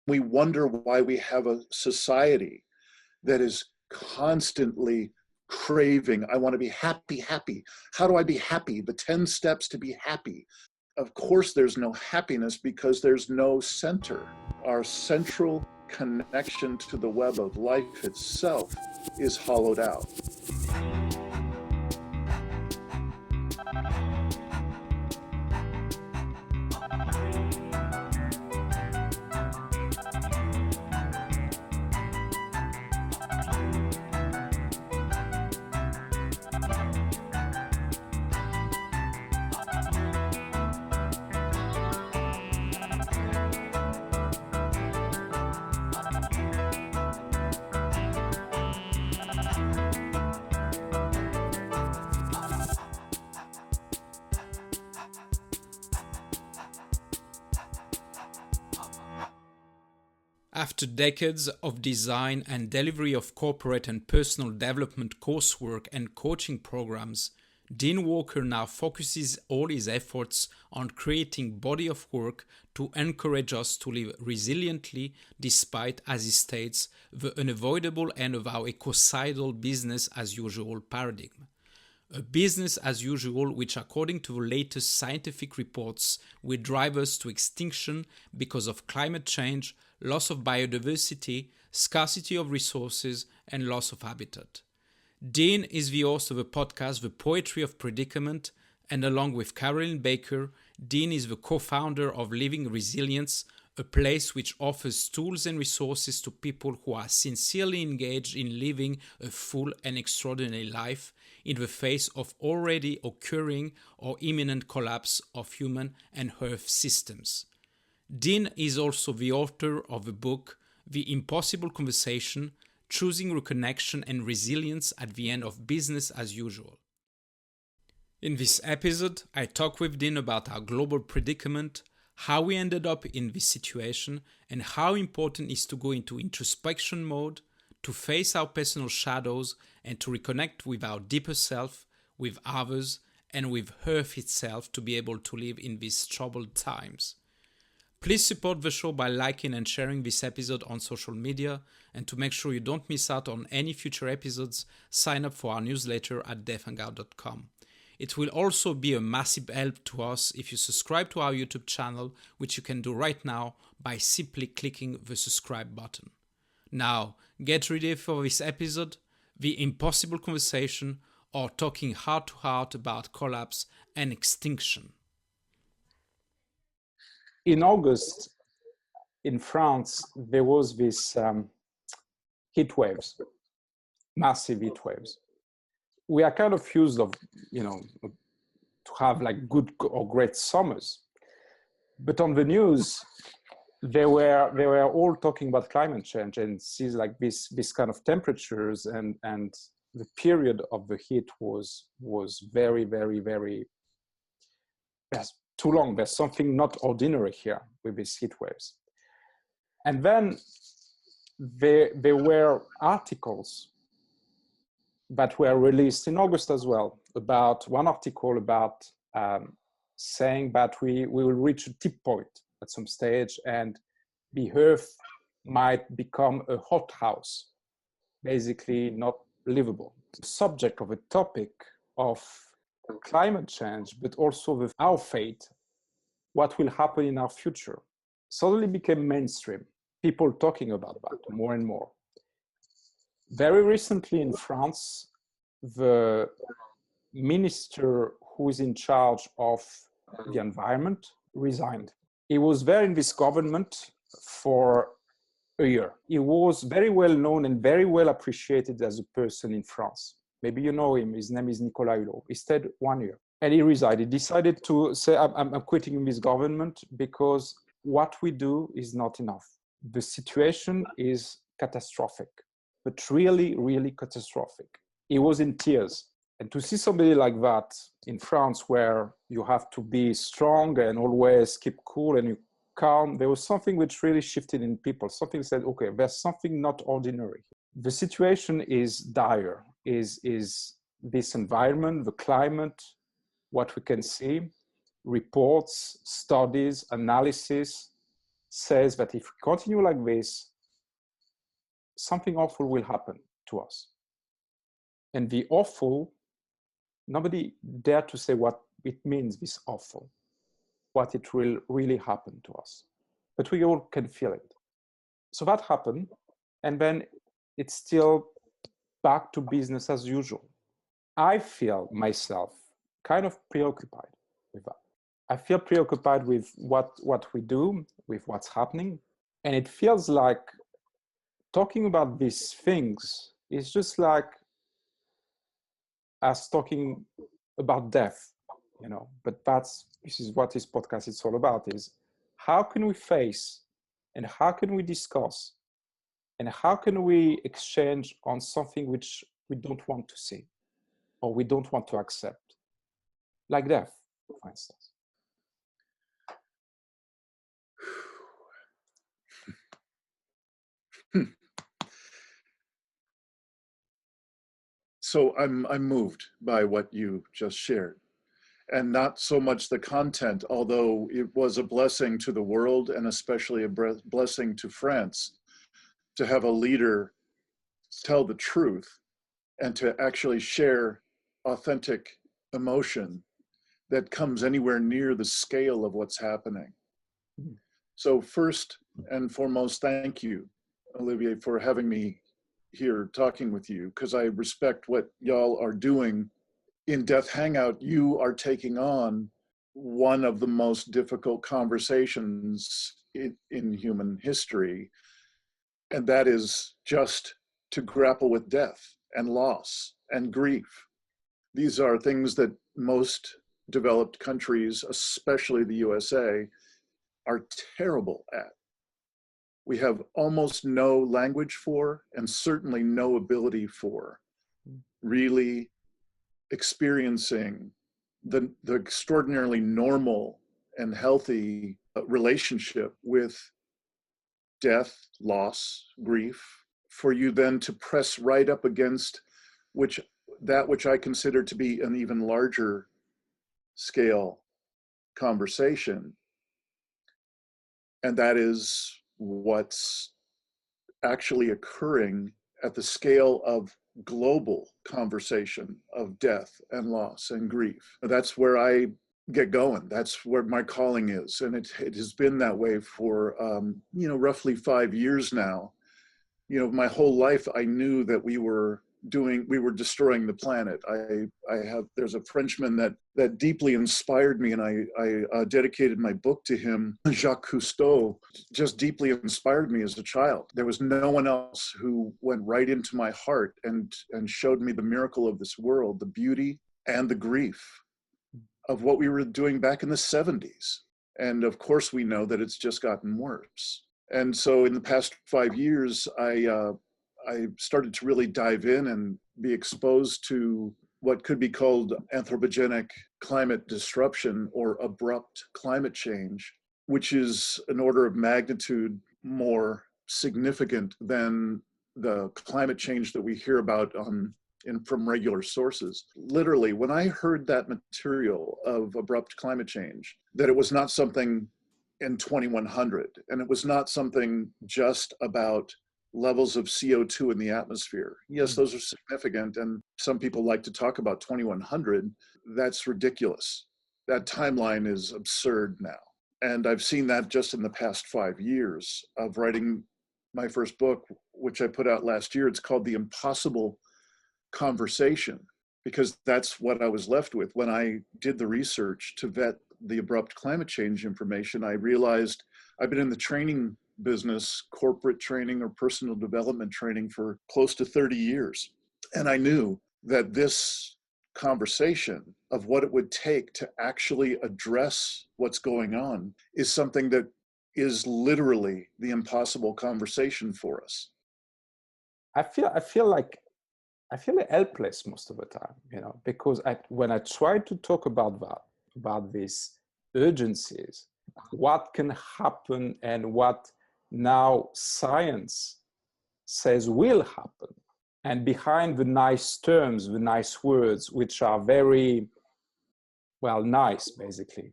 We wonder why we have a society that is constantly craving, I want to be happy, happy. How do I be happy? The 10 steps to be happy. Of course, there's no happiness because there's no center. Our central connection to the web of life itself is hollowed out. After decades of design and delivery of corporate and personal development coursework and coaching programs, Dean Walker now focuses all his efforts on creating a body of work to encourage us to live resiliently despite, as he states, the unavoidable end of our eco-cidal business as usual paradigm. A business as usual which, according to the latest scientific reports, will drive us to extinction because of climate change, loss of biodiversity, scarcity of resources, and loss of habitat. Dean is the host of a podcast, The Poetry of Predicament, and along with Carolyn Baker, Dean is the co-founder of Living Resilience, a place which offers tools and resources to people who are sincerely engaged in living a full and extraordinary life in the face of already occurring or imminent collapse of human and earth systems. Dean is also the author of the book The Impossible Conversation, Choosing Reconnection and Resilience at the End of Business as Usual. In this episode, I talk with Dean about our global predicament, how we ended up in this situation, and how important it is to go into introspection mode, to face our personal shadows, and to reconnect with our deeper self, with others, and with Earth itself to be able to live in these troubled times. Please support the show by liking and sharing this episode on social media, and to make sure you don't miss out on any future episodes, sign up for our newsletter at deafandgout.com. It will also be a massive help to us if you subscribe to our YouTube channel, which you can do right now by simply clicking the subscribe button. Now, get ready for this episode, The Impossible Conversation, or talking heart to heart about collapse and extinction. In August, in France, there was this heat waves, massive heat waves. We are kind of used of, to have like good or great summers. But on the news, they were all talking about climate change and sees like this kind of temperatures, and the period of the heat was very, very, very, yes, too long. There's something not ordinary here with these heat waves. And then there were articles that were released in August as well, about one article about saying that we will reach a tip point at some stage and the Earth might become a hothouse, basically not livable. The subject of a topic of climate change, but also with our fate, what will happen in our future, suddenly became mainstream. People talking about that more and more. Very recently in France, the minister who is in charge of the environment resigned. He was there in this government for a year. He was very well known and very well appreciated as a person in France. Maybe you know him. His name is Nicolas Hulot. He stayed 1 year and he resigned. He decided to say, I'm quitting this government because what we do is not enough. The situation is catastrophic, but really, really catastrophic. He was in tears. And to see somebody like that in France, where you have to be strong and always keep cool and you calm, there was something which really shifted in people. Something said, okay, there's something not ordinary. The situation is dire, is this environment, the climate, what we can see, reports, studies, analysis, says that if we continue like this, something awful will happen to us. And the awful, nobody dare to say what it means, this awful, what it will really happen to us. But we all can feel it. So that happened, and then it's still back to business as usual. I feel myself kind of preoccupied with that. I feel preoccupied with what we do, with what's happening. And it feels like talking about these things is just like us talking about death, you know. But this is what this podcast is all about, is how can we face and how can we discuss and how can we exchange on something which we don't want to see or we don't want to accept, like death, for instance. So I'm moved by what you just shared, and not so much the content, although it was a blessing to the world and especially a blessing to France to have a leader tell the truth and to actually share authentic emotion that comes anywhere near the scale of what's happening. So first and foremost, thank you, Olivier, for having me here talking with you, because I respect what y'all are doing. In Death Hangout, you are taking on one of the most difficult conversations in human history, and that is just to grapple with death and loss and grief. These are things that most developed countries, especially the USA, are terrible at. We have almost no language for, and certainly no ability for, really experiencing the extraordinarily normal and healthy relationship with death, loss, grief, for you then to press right up against that which I consider to be an even larger scale conversation. And that is what's actually occurring at the scale of global conversation of death and loss and grief. That's where I get going. That's where my calling is. And it has been that way for, roughly 5 years now. My whole life, I knew that we were destroying the planet. There's a Frenchman that deeply inspired me, and I dedicated my book to him. Jacques Cousteau just deeply inspired me as a child. There was no one else who went right into my heart and showed me the miracle of this world, the beauty and the grief of what we were doing back in the 70s. And of course, we know that it's just gotten worse. And so in the past 5 years, I started to really dive in and be exposed to what could be called anthropogenic climate disruption or abrupt climate change, which is an order of magnitude more significant than the climate change that we hear about from regular sources. Literally, when I heard that material of abrupt climate change, that it was not something in 2100, and it was not something just about levels of CO2 in the atmosphere. Yes, those are significant, and some people like to talk about 2100. That's ridiculous. That timeline is absurd now. And I've seen that just in the past 5 years of writing my first book, which I put out last year. It's called The Impossible Conversation, because that's what I was left with. When I did the research to vet the abrupt climate change information, I realized I've been in the training business, corporate training or personal development training, for close to 30 years. And I knew that this conversation of what it would take to actually address what's going on is something that is literally the impossible conversation for us. I feel helpless most of the time, because when I try to talk about these urgencies, what can happen and what now science says will happen, and behind the nice terms, the nice words, which are very, nice, basically.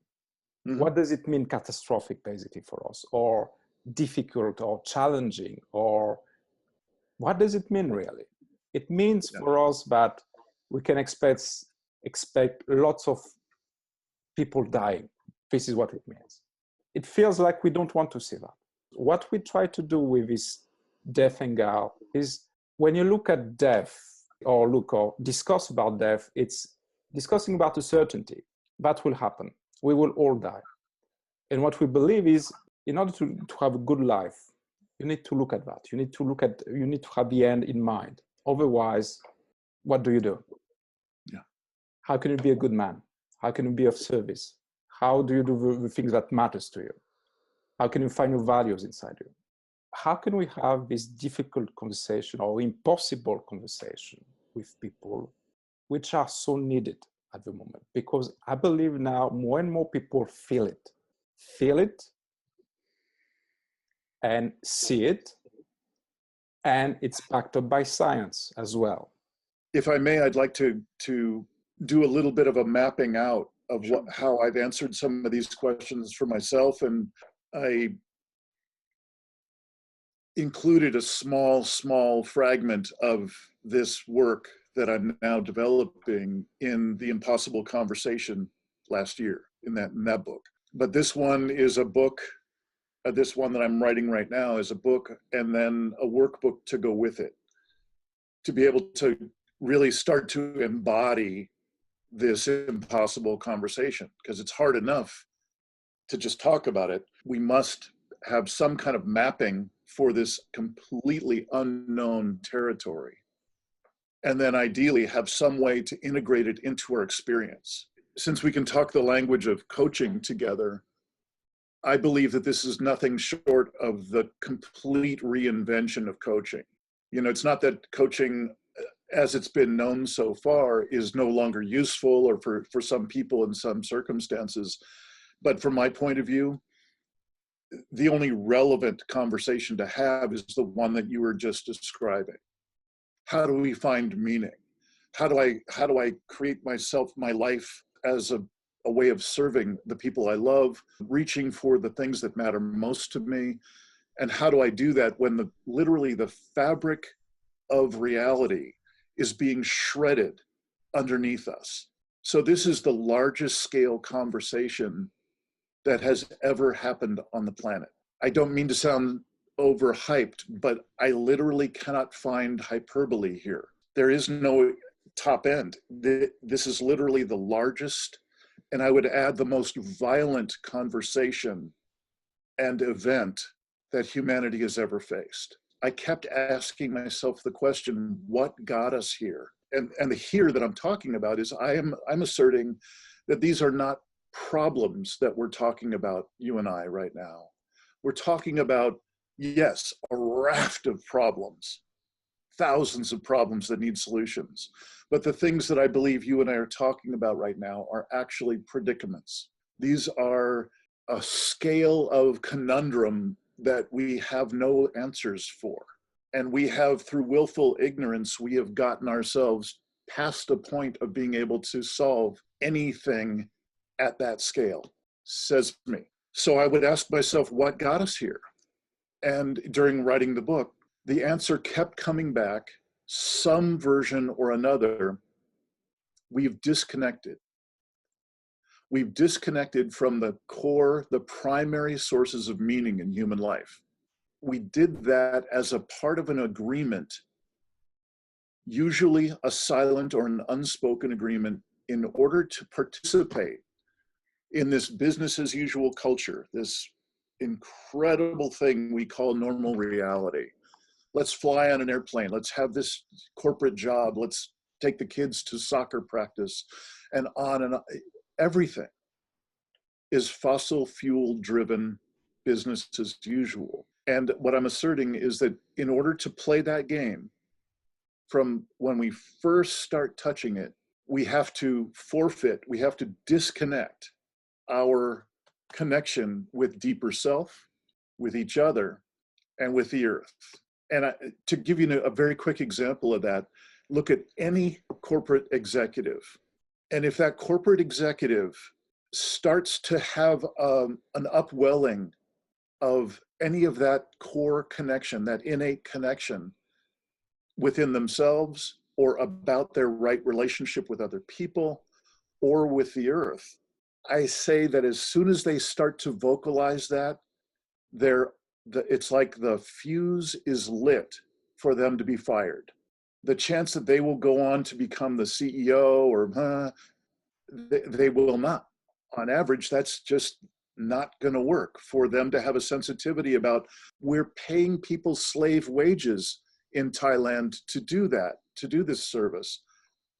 Mm-hmm. What does it mean catastrophic, basically, for us? Or difficult or challenging, or what does it mean really? It means for us that we can expect lots of people dying. This is what it means. It feels like we don't want to see that. What we try to do with this death and Gal is, when you look at death or discuss about death, it's discussing about a certainty that will happen. We will all die. And what we believe is, in order to have a good life, you need to look at that. You need to have the end in mind. Otherwise, what do you do? Yeah. How can you be a good man? How can you be of service? How do you do the things that matters to you? How can you find your values inside you? How can we have this difficult conversation or impossible conversation with people which are so needed at the moment? Because I believe now more and more people feel it and see it, and it's backed up by science as well. If I may, I'd like to do a little bit of a mapping out of how I've answered some of these questions for myself, and I included a small fragment of this work that I'm now developing in The Impossible Conversation last year, in that book. But this one is a book, this one that I'm writing right now is a book, and then a workbook to go with it, to be able to really start to embody this impossible conversation, because it's hard enough to just talk about it. We must have some kind of mapping for this completely unknown territory, and then ideally have some way to integrate it into our experience. Since we can talk the language of coaching together, I believe that this is nothing short of the complete reinvention of coaching. You know, it's not that coaching as it's been known so far is no longer useful, or for some people in some circumstances. But from my point of view, the only relevant conversation to have is the one that you were just describing. How do we find meaning? How do I create my life as a way of serving the people I love, reaching for the things that matter most to me? And how do I do that when literally the fabric of reality is being shredded underneath us? So this is the largest scale conversation that has ever happened on the planet. I don't mean to sound overhyped, but I literally cannot find hyperbole here. There is no top end. This is literally the largest, and I would add the most violent conversation and event that humanity has ever faced. I kept asking myself the question, what got us here? And the here that I'm talking about is I'm asserting that these are not problems that we're talking about, you and I, right now. We're talking about, yes, a raft of problems, thousands of problems that need solutions. But the things that I believe you and I are talking about right now are actually predicaments. These are a scale of conundrum that we have no answers for. And we have, through willful ignorance, we have gotten ourselves past a point of being able to solve anything at that scale, says me. So I would ask myself, what got us here? And during writing the book, the answer kept coming back, some version or another. We've disconnected. We've disconnected from the core, the primary sources of meaning in human life. We did that as a part of an agreement, usually a silent or an unspoken agreement, in order to participate in this business as usual culture, this incredible thing we call normal reality. Let's fly on an airplane. Let's have this corporate job. Let's take the kids to soccer practice, and on. Everything is fossil fuel driven business as usual. And what I'm asserting is that in order to play that game, from when we first start touching it, we have to forfeit, we have to disconnect our connection with deeper self, with each other, and with the earth. And to give you a very quick example of that, look at any corporate executive. And if that corporate executive starts to have an upwelling of any of that core connection, that innate connection within themselves or about their right relationship with other people or with the earth. I say that as soon as they start to vocalize that, it's like the fuse is lit for them to be fired. The chance that they will go on to become the CEO or they will not. On average, that's just not going to work for them to have a sensitivity about, we're paying people slave wages in Thailand to do that, to do this service.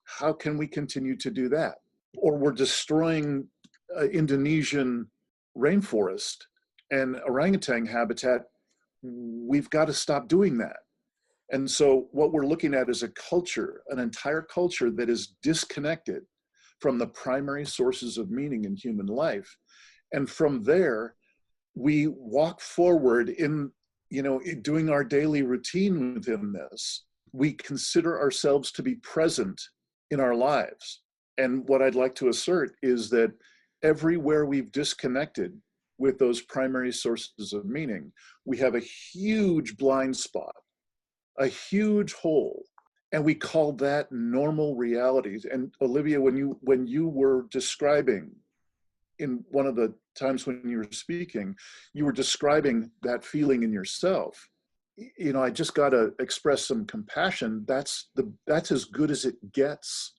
How can we continue to do that? Or we're destroying Indonesian rainforest and orangutan habitat. We've got to stop doing that. And so what we're looking at is a culture, an entire culture that is disconnected from the primary sources of meaning in human life. And from there, we walk forward in doing our daily routine within this. We consider ourselves to be present in our lives. And what I'd like to assert is that everywhere we've disconnected with those primary sources of meaning, we have a huge blind spot, a huge hole, and we call that normal realities. And Olivia, when you were describing, in one of the times when you were speaking, you were describing that feeling in yourself. I just got to express some compassion. That's as good as it gets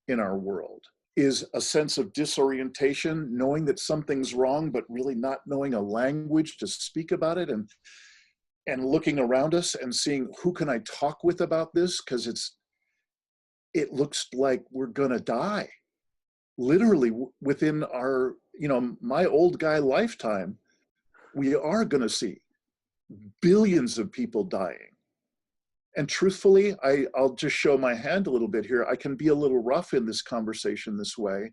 in our world, is a sense of disorientation, knowing that something's wrong, but really not knowing a language to speak about it, and looking around us and seeing, who can I talk with about this? Because it looks like we're gonna die. Literally within our, my old guy lifetime, we are gonna see billions of people dying. And truthfully, I'll just show my hand a little bit here. I can be a little rough in this conversation this way.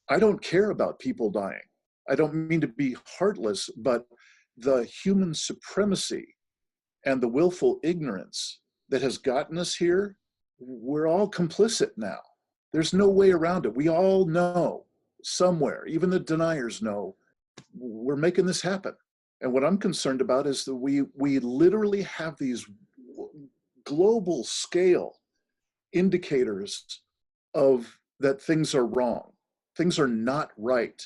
I don't care about people dying. I don't mean to be heartless, but the human supremacy and the willful ignorance that has gotten us here, we're all complicit now. There's no way around it. We all know somewhere, even the deniers know, we're making this happen. And what I'm concerned about is that we literally have these global scale indicators of that things are wrong. Things are not right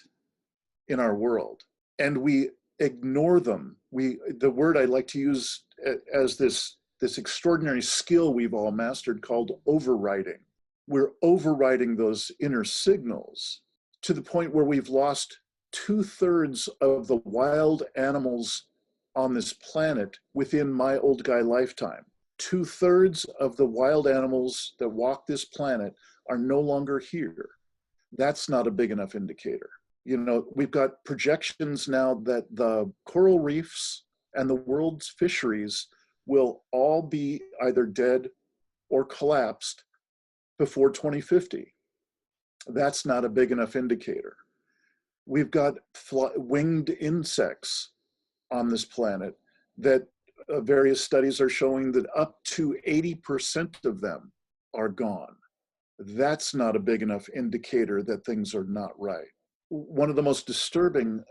in our world. And we ignore them. The word I like to use as this extraordinary skill we've all mastered called overriding. We're overriding those inner signals to the point where we've lost 2/3 of the wild animals on this planet within my old guy lifetime. 2/3 of the wild animals that walk this planet are no longer here. That's not a big enough indicator. We've got projections now that the coral reefs and the world's fisheries will all be either dead or collapsed before 2050. That's not a big enough indicator. We've got winged insects on this planet that various studies are showing that up to 80% of them are gone. That's not a big enough indicator that things are not right. One of the most disturbing,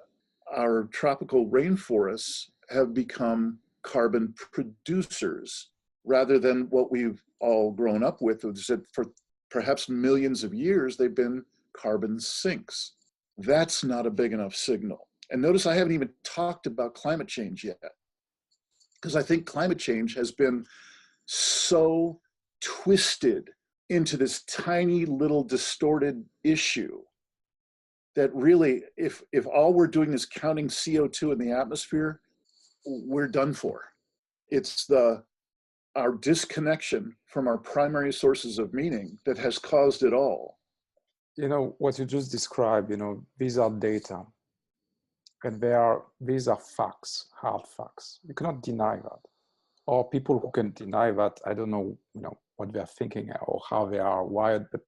our tropical rainforests have become carbon producers rather than what we've all grown up with, is that for perhaps millions of years, they've been carbon sinks. That's not a big enough signal. And notice I haven't even talked about climate change yet, because I think climate change has been so twisted into this tiny little distorted issue that really, if all we're doing is counting CO2 in the atmosphere, we're done for. It's our disconnection from our primary sources of meaning that has caused it all. What you just described, these are data, and these are facts, hard facts. You cannot deny that. Or people who can deny that, I don't know, what they're thinking or how they are wired, but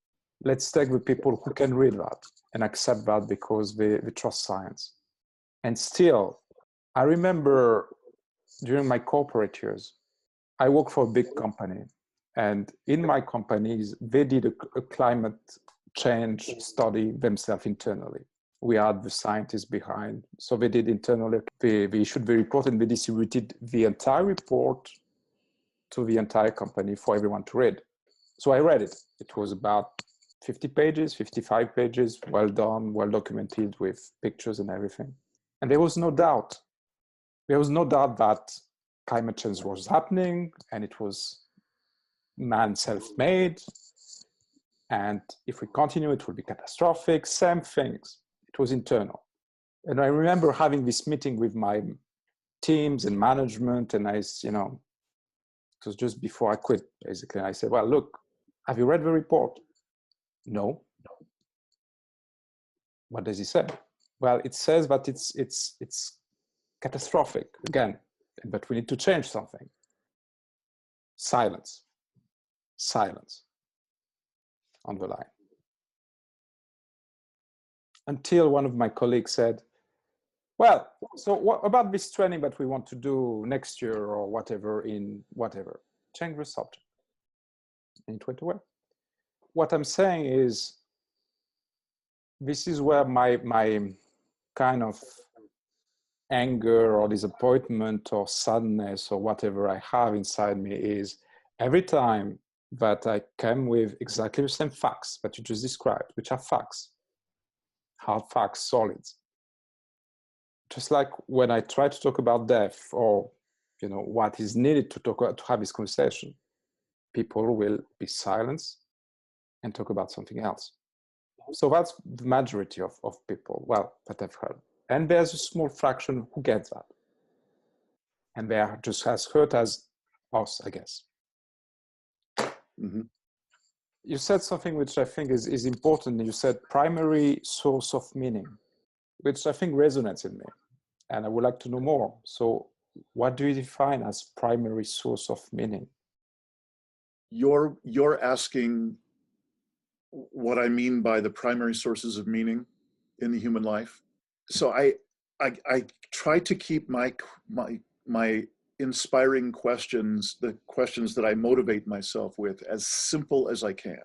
let's take the people who can read that and accept that because they trust science. And still, I remember during my corporate years, I worked for a big company, and in my companies, they did a climate change study themselves internally. We had the scientists behind. So they did internally, they issued the report and they distributed the entire report to the entire company for everyone to read. So I read it. It was about 50 pages, 55 pages, well done, well documented with pictures and everything. And there was no doubt. There was no doubt that climate change was happening and it was man self-made. And if we continue, it will be catastrophic, same things. It was internal. And I remember having this meeting with my teams and management, and it was just before I quit, basically. And I said, well, look, have you read the report? No. What does it say? Well, it says that it's catastrophic, again, but we need to change something. Silence. Silence on the line. Until one of my colleagues said, well, so what about this training that we want to do next year or whatever in whatever? Change the subject. And it went away. What I'm saying is, this is where my kind of anger or disappointment or sadness or whatever I have inside me is every time that I come with exactly the same facts that you just described, which are facts, hard facts, solid. Just like when I try to talk about death or what is needed to have this conversation, people will be silent and talk about something else. So that's the majority of people, well, that I've heard. And there's a small fraction who gets that. And they are just as hurt as us, I guess. Mm-hmm. You said something which I think is important. You said primary source of meaning, which I think resonates in me. And I would like to know more. So what do you define as primary source of meaning? You're asking what I mean by the primary sources of meaning in the human life. So I try to keep my inspiring questions, the questions that I motivate myself with, as simple as I can.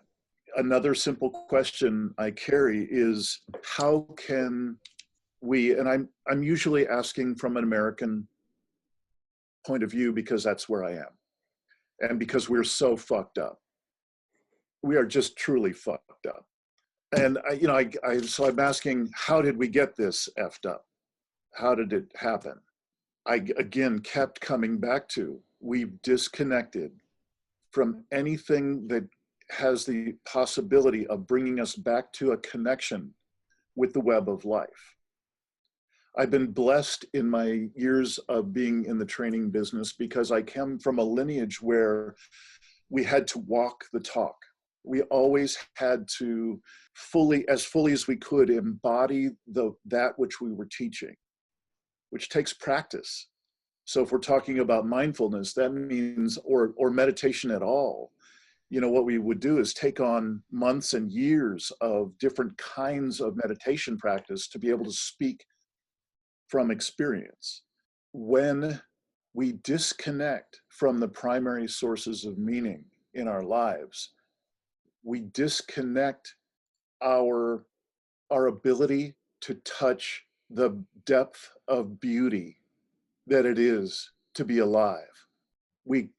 Another simple question I carry is, how can we, and I'm usually asking from an American point of view because that's where I am. And because we're so fucked up. We are just truly fucked up. And so I'm asking, how did we get this effed up? How did it happen? I again kept coming back to, we've disconnected from anything that has the possibility of bringing us back to a connection with the web of life. I've been blessed in my years of being in the training business because I come from a lineage where we had to walk the talk. We always had to fully as we could, embody that which we were teaching, which takes practice. So if we're talking about mindfulness, that means, or meditation at all, what we would do is take on months and years of different kinds of meditation practice to be able to speak from experience. When we disconnect from the primary sources of meaning in our lives, we disconnect our ability to touch the depth of beauty that it is to be alive. We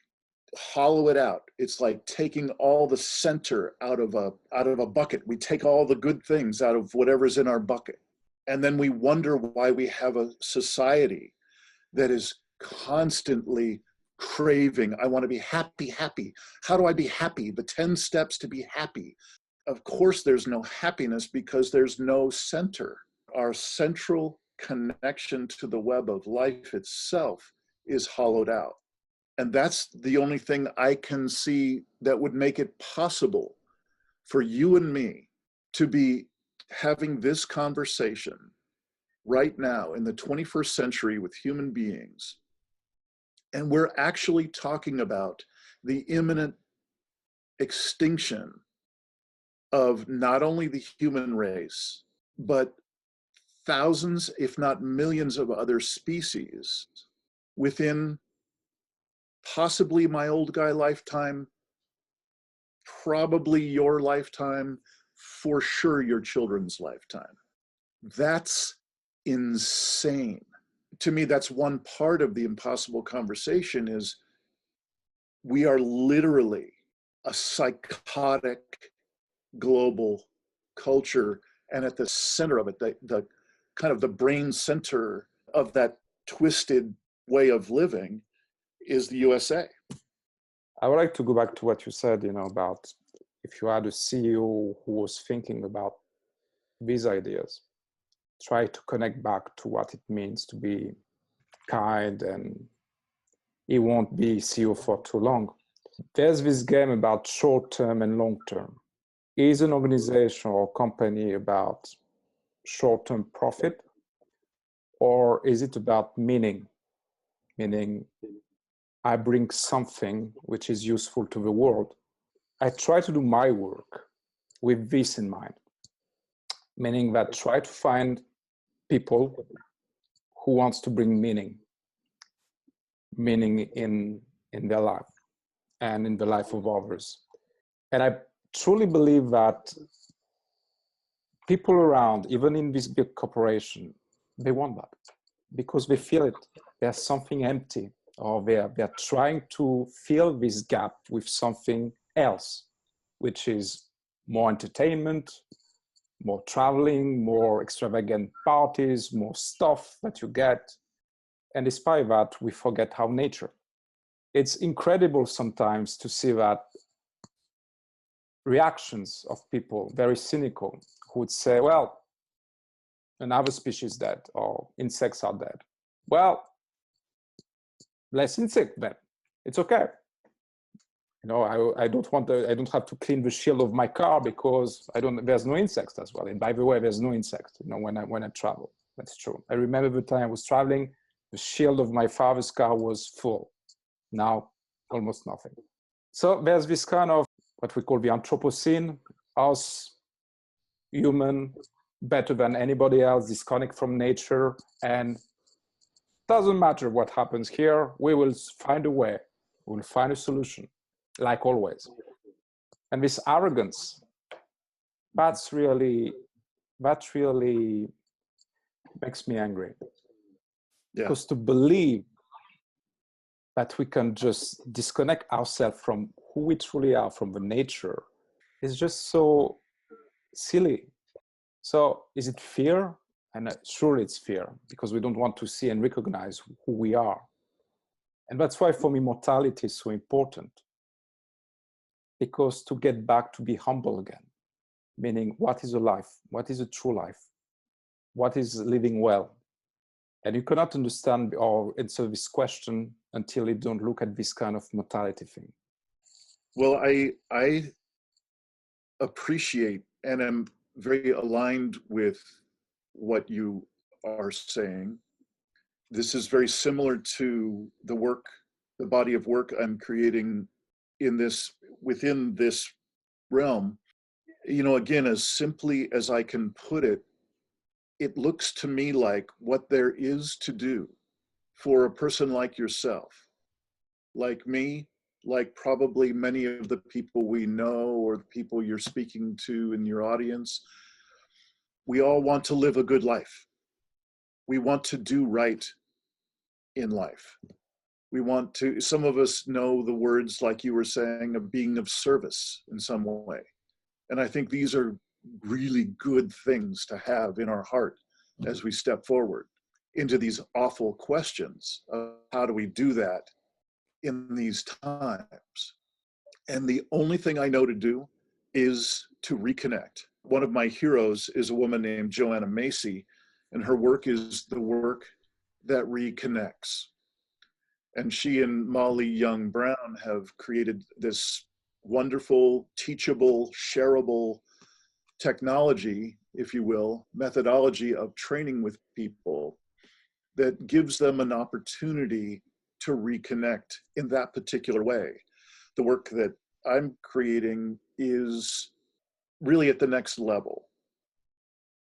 hollow it out. It's like taking all the center out of a bucket. We take all the good things out of whatever's in our bucket. And then we wonder why we have a society that is constantly craving, I want to be happy, happy. How do I be happy? The 10 steps to be happy. Of course, there's no happiness because there's no center. Our central connection to the web of life itself is hollowed out. And that's the only thing I can see that would make it possible for you and me to be having this conversation right now in the 21st century with human beings. And we're actually talking about the imminent extinction of not only the human race, but thousands, if not millions of other species within possibly my old guy lifetime, probably your lifetime, for sure your children's lifetime. That's insane. To me, that's one part of the impossible conversation is we are literally a psychotic global culture, and at the center of it, the kind of the brain center of that twisted way of living is the USA. I would like to go back to what you said, about if you had a CEO who was thinking about these ideas, try to connect back to what it means to be kind, and he won't be CEO for too long. There's this game about short-term and long-term. Is an organization or company about short-term profit, or is it about meaning? Meaning, I bring something which is useful to the world. I try to do my work with this in mind, meaning that try to find people who wants to bring meaning in their life and in the life of others. And I truly believe that people around, even in this big corporation, they want that because they feel it. There's something empty, or they're trying to fill this gap with something else, which is more entertainment, more traveling, more extravagant parties, more stuff that you get. And despite that, we forget how nature. It's incredible sometimes to see that reactions of people, very cynical, who would say, well, another species is dead, or insects are dead. Well, less insect then. It's okay. I don't have to clean the shield of my car because there's no insects as well. And by the way, there's no insects, when I travel. That's true. I remember the time I was traveling, the shield of my father's car was full. Now, almost nothing. So there's this kind of what we call the Anthropocene, us, human, better than anybody else, disconnect from nature, and doesn't matter what happens here, we will find a way, we'll find a solution, like always. And this arrogance, that really makes me angry. Yeah. Because to believe that we can just disconnect ourselves from who we truly are, from the nature, is just so silly. So is it fear? And surely it's fear, because we don't want to see and recognize who we are. And that's why for me, mortality is so important. Because to get back to be humble again, meaning what is a life? What is a true life? What is living well? And you cannot understand or answer this question until you don't look at this kind of mortality thing. Well, I appreciate and am very aligned with what you are saying. This is very similar to the body of work I'm creating within this realm. Again, as simply as I can put it, it looks to me like what there is to do for a person like yourself, like me, like probably many of the people we know or the people you're speaking to in your audience. We all want to live a good life. We want to do right in life. Some of us know the words, like you were saying, of being of service in some way. And I think these are really good things to have in our heart as we step forward into these awful questions of how do we do that in these times. And the only thing I know to do is to reconnect. One of my heroes is a woman named Joanna Macy, and her work is the work that reconnects. And she and Molly Young Brown have created this wonderful, teachable, shareable technology, if you will, methodology of training with people that gives them an opportunity to reconnect in that particular way. The work that I'm creating is really at the next level.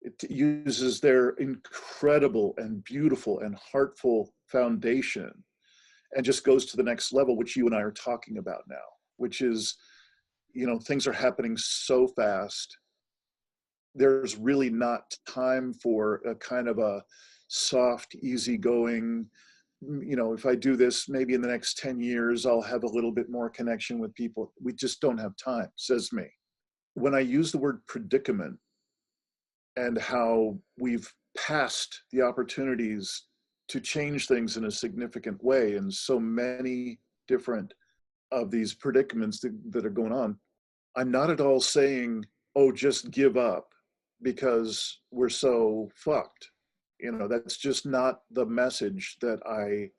It uses their incredible and beautiful and heartful foundation and just goes to the next level, which you and I are talking about now, which is, things are happening so fast. there's really not time for a kind of a soft, easygoing, if I do this, maybe in the next 10 years, I'll have a little bit more connection with people. We just don't have time, says me. When I use the word predicament and how we've passed the opportunities to change things in a significant way, and so many different of these predicaments that are going on, I'm not at all saying, oh, just give up because we're so fucked. That's just not the message that I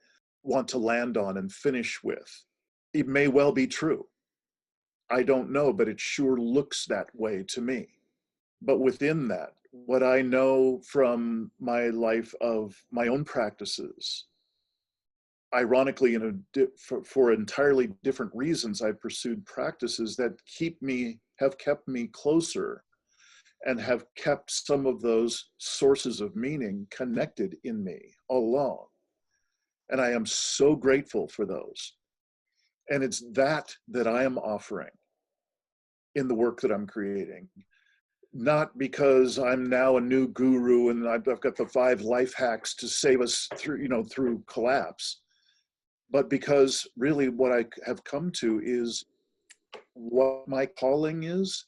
want to land on and finish with. It may well be true. I don't know, but it sure looks that way to me. But within that, what I know from my life of my own practices, ironically, for entirely different reasons, I've pursued practices that have kept me closer and have kept some of those sources of meaning connected in me all along. And I am so grateful for those. And it's that I am offering in the work that I'm creating. Not because I'm now a new guru and I've got the 5 life hacks to save us through collapse, but because really what I have come to is what my calling is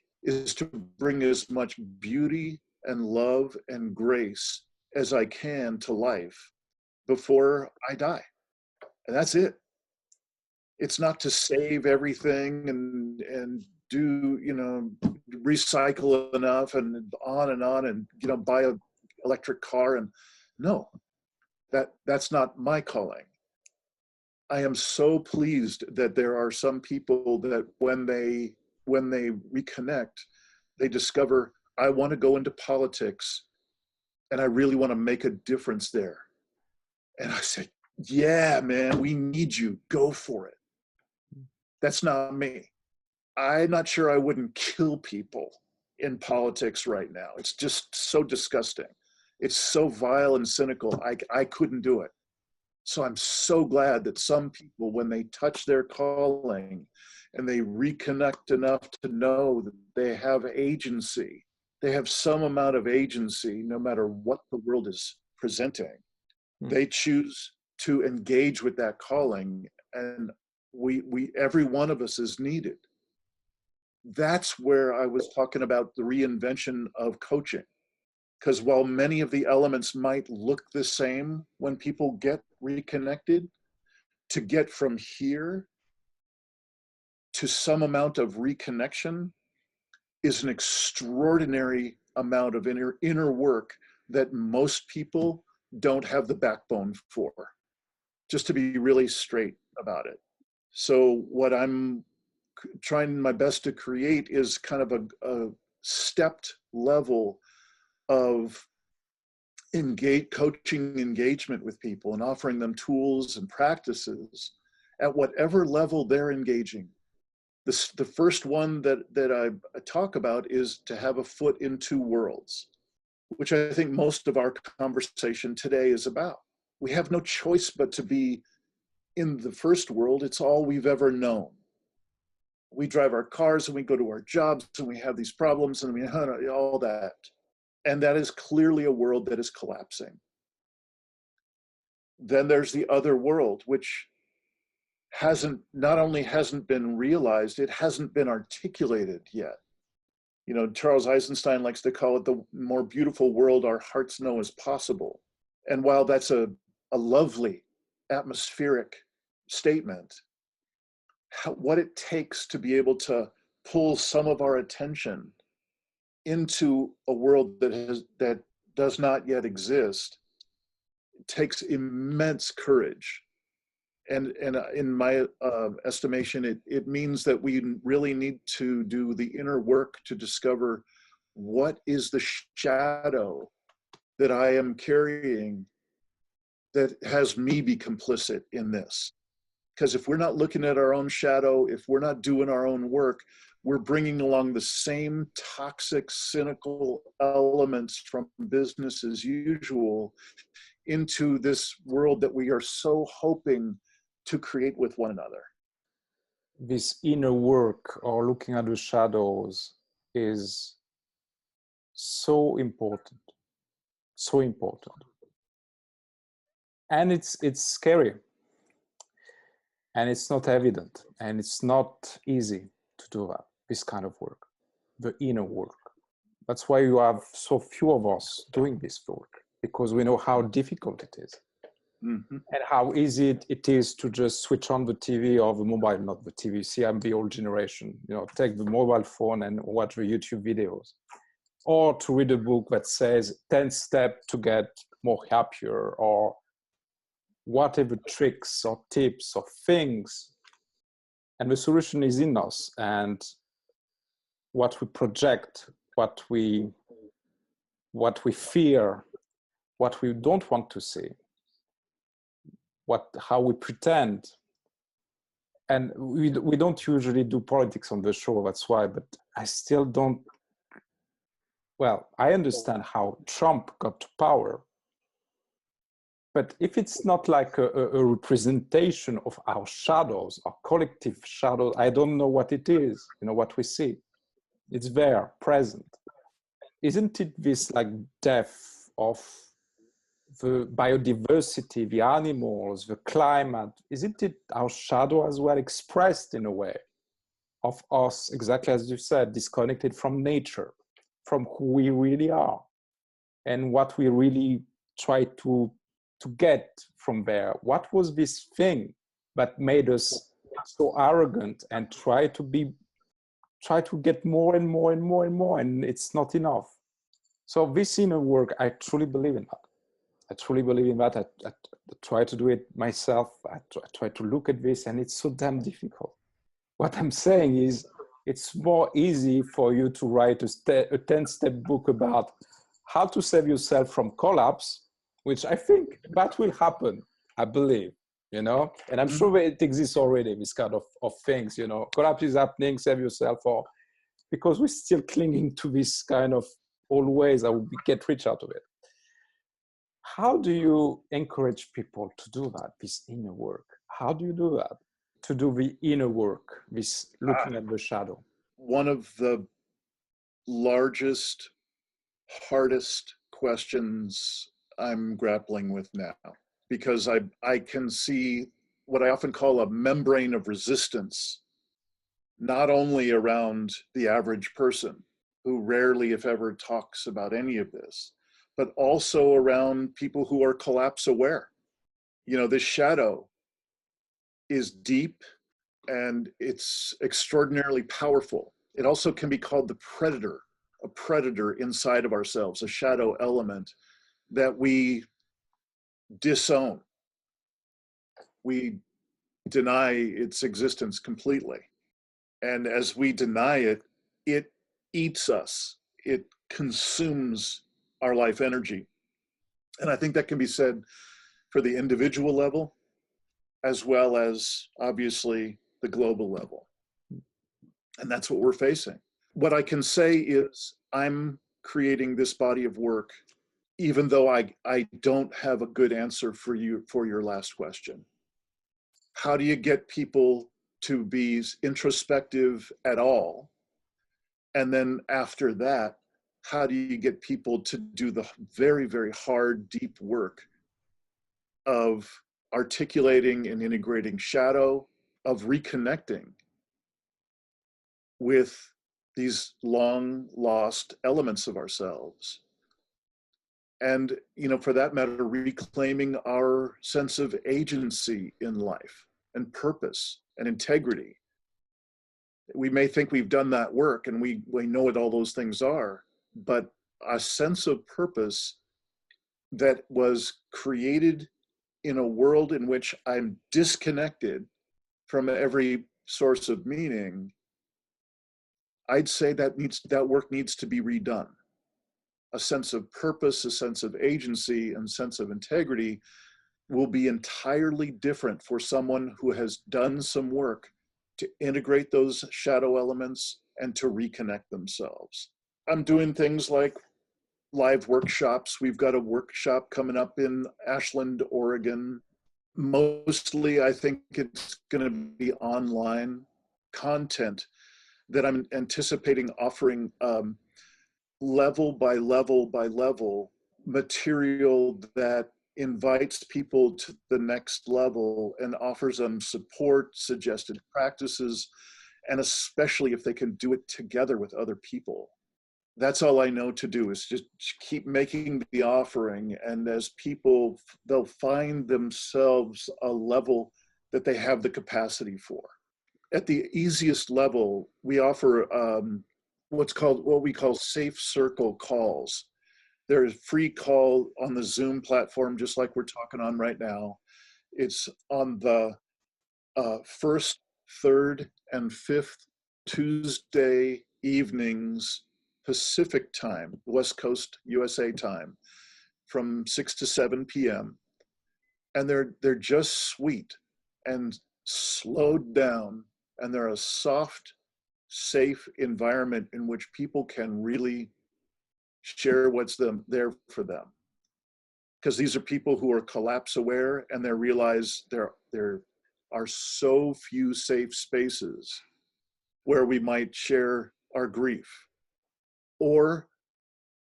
to bring as much beauty and love and grace as I can to life before I die. And that's it. It's not to save everything and do, recycle enough and on and, buy an electric car. And no, that's not my calling. I am so pleased that there are some people that when they reconnect, they discover, I want to go into politics and I really want to make a difference there. And I said, yeah, man, we need you. Go for it. That's not me. I'm not sure I wouldn't kill people in politics right now. It's just so disgusting. It's so vile and cynical. I couldn't do it. So I'm so glad that some people, when they touch their calling and they reconnect enough to know that they have agency, they have some amount of agency no matter what the world is presenting. They choose to engage with that calling, and we every one of us is needed. That's where I was talking about the reinvention of coaching. Because while many of the elements might look the same when people get reconnected, to get from here to some amount of reconnection is an extraordinary amount of inner work that most people don't have the backbone for, just to be really straight about it. So what I'm trying my best to create is kind of a stepped level of coaching engagement with people and offering them tools and practices at whatever level they're engaging. The first one that I talk about is to have a foot in 2 worlds, which I think most of our conversation today is about. We have no choice but to be in the first world. It's all we've ever known. We drive our cars and we go to our jobs and we have these problems and we all that. And that is clearly a world that is collapsing. Then there's the other world, which not only hasn't been realized, it hasn't been articulated yet. Charles Eisenstein likes to call it the more beautiful world our hearts know is possible. And while that's a lovely atmospheric statement, what it takes to be able to pull some of our attention into a world that does not yet exist takes immense courage. And in my estimation, it means that we really need to do the inner work to discover what is the shadow that I am carrying that has me be complicit in this. Because if we're not looking at our own shadow, if we're not doing our own work, we're bringing along the same toxic, cynical elements from business as usual into this world that we are so hoping to create with one another. This inner work or looking at the shadows is so important, so important. And it's scary, and it's not evident, and it's not easy to do that, this kind of work, the inner work. That's why you have so few of us doing this work, because we know how difficult it is. Mm-hmm. And how easy it is to just switch on the TV or the mobile, not the TV. See, I'm the old generation, you know, take the mobile phone and watch the YouTube videos, or to read a book that says 10 steps to get more happier, or whatever tricks or tips or things. And the solution is in us, and what we project, what we fear, what we don't want to see, how we pretend. And we don't usually do politics on the show, that's why, but I still don't, well, I understand how Trump got to power, but if it's not like a representation of our shadows, our collective shadows, I don't know what it is, you know, what we see. It's there, present. Isn't it this like death of the biodiversity, the animals, the climate? Isn't it our shadow as well, expressed in a way of us, exactly as you said, disconnected from nature, from who we really are, and what we really try to get from there? What was this thing that made us so arrogant and try to get more and more and more and more, and it's not enough? So this inner work, I truly believe in that. I truly believe in that. I try to do it myself. I try to look at this, and it's so damn difficult. What I'm saying is, it's more easy for you to write a 10-step book about how to save yourself from collapse, which I think that will happen, I believe, you know? And I'm sure it exists already, this kind of things, you know, collapse is happening, save yourself, or because we're still clinging to this kind of old ways that we get rich out of it. How do you encourage people to do that, this inner work? How do you do that? To do the inner work, this looking at the shadow? One of the largest, hardest questions I'm grappling with now, because I can see what I often call a membrane of resistance, not only around the average person, who rarely, if ever, talks about any of this, but also around people who are collapse aware. You know, this shadow is deep and it's extraordinarily powerful. It also can be called the predator, a predator inside of ourselves, a shadow element that we disown. We deny its existence completely. And as we deny it, it eats us. It consumes our life energy. And I think that can be said for the individual level, as well as obviously the global level. And that's what we're facing. What I can say is I'm creating this body of work, even though I don't have a good answer for you for your last question. How do you get people to be introspective at all? And then after that, how do you get people to do the very, very hard, deep work of articulating and integrating shadow, of reconnecting with these long lost elements of ourselves? And, you know, for that matter, reclaiming our sense of agency in life and purpose and integrity. We may think we've done that work and we know what all those things are, but a sense of purpose that was created in a world in which I'm disconnected from every source of meaning, I'd say that work needs to be redone. A sense of purpose, a sense of agency, and sense of integrity will be entirely different for someone who has done some work to integrate those shadow elements and to reconnect themselves. I'm doing things like live workshops. We've got a workshop coming up in Ashland, Oregon. Mostly, I think it's going to be online content that I'm anticipating offering level by level by level material that invites people to the next level and offers them support, suggested practices, and especially if they can do it together with other people. That's all I know to do, is just keep making the offering. And as people, they'll find themselves a level that they have the capacity for. At the easiest level, we offer what we call safe circle calls. There's a free call on the Zoom platform, just like we're talking on right now. It's on the first, third, and fifth Tuesday evenings Pacific time, West Coast USA time, from 6 to 7 p.m. And they're just sweet and slowed down, and they're a soft, safe environment in which people can really share what's there for them. Because these are people who are collapse aware, and they realize there are so few safe spaces where we might share our grief. Or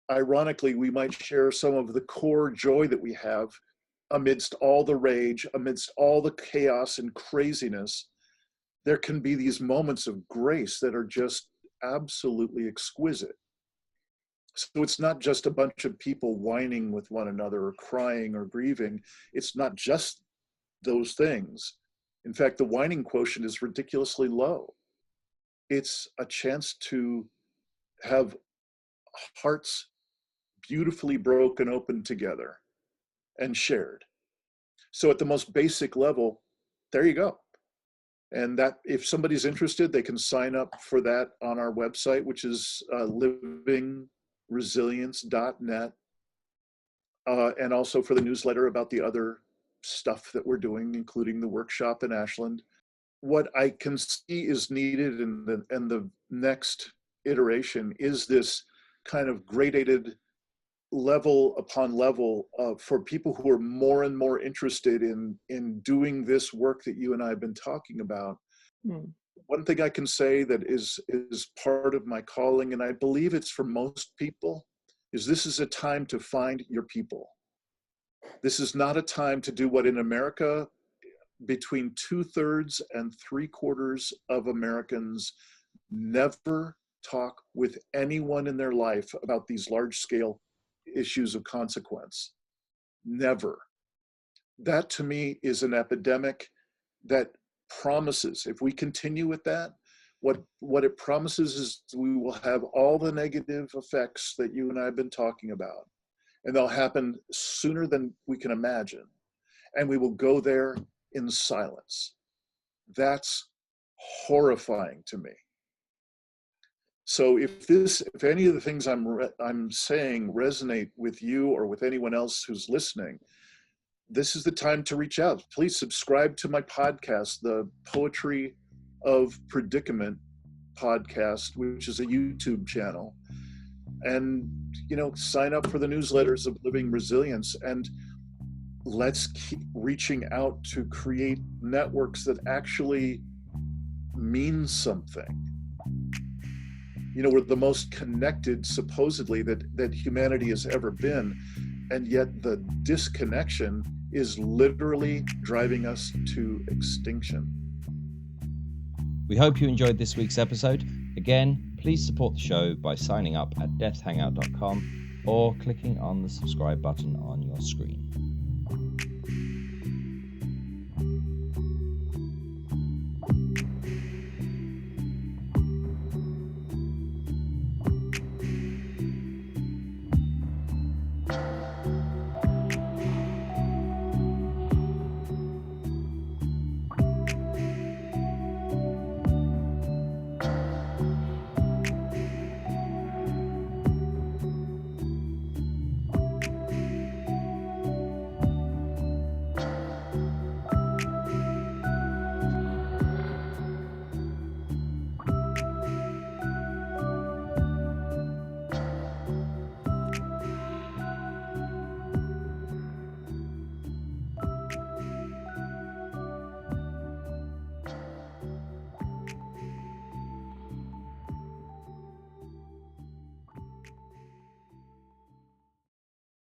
ironically, we might share some of the core joy that we have amidst all the rage, amidst all the chaos and craziness. There can be these moments of grace that are just absolutely exquisite. So it's not just a bunch of people whining with one another or crying or grieving. It's not just those things. In fact, the whining quotient is ridiculously low. It's a chance to have hearts beautifully broken open together and shared. So at the most basic level, there you go. And that, if somebody's interested, they can sign up for that on our website, which is livingresilience.net, and also for the newsletter about the other stuff that we're doing, including the workshop in Ashland. What I can see is needed in the next iteration is this kind of gradated level upon level for people who are more and more interested in doing this work that you and I have been talking about. One thing I can say that is part of my calling, and I believe it's for most people, is this is a time to find your people. This is not a time to do what in America, between 2/3 and 3/4 of Americans never talk with anyone in their life about these large-scale issues of consequence. Never. That to me is an epidemic that promises, if we continue with that, what it promises is we will have all the negative effects that you and I have been talking about, and they'll happen sooner than we can imagine, and we will go there in silence. That's horrifying to me. So if any of the things I'm saying resonate with you or with anyone else who's listening, this is the time to reach out. Please subscribe to my podcast, the Poetry of Predicament podcast, which is a YouTube channel, and sign up for the newsletters of Living Resilience, and let's keep reaching out to create networks that actually mean something. We're the most connected, supposedly, that humanity has ever been, and yet the disconnection is literally driving us to extinction. We hope you enjoyed this week's episode. Again, please support the show by signing up at deathhangout.com or clicking on the subscribe button on your screen.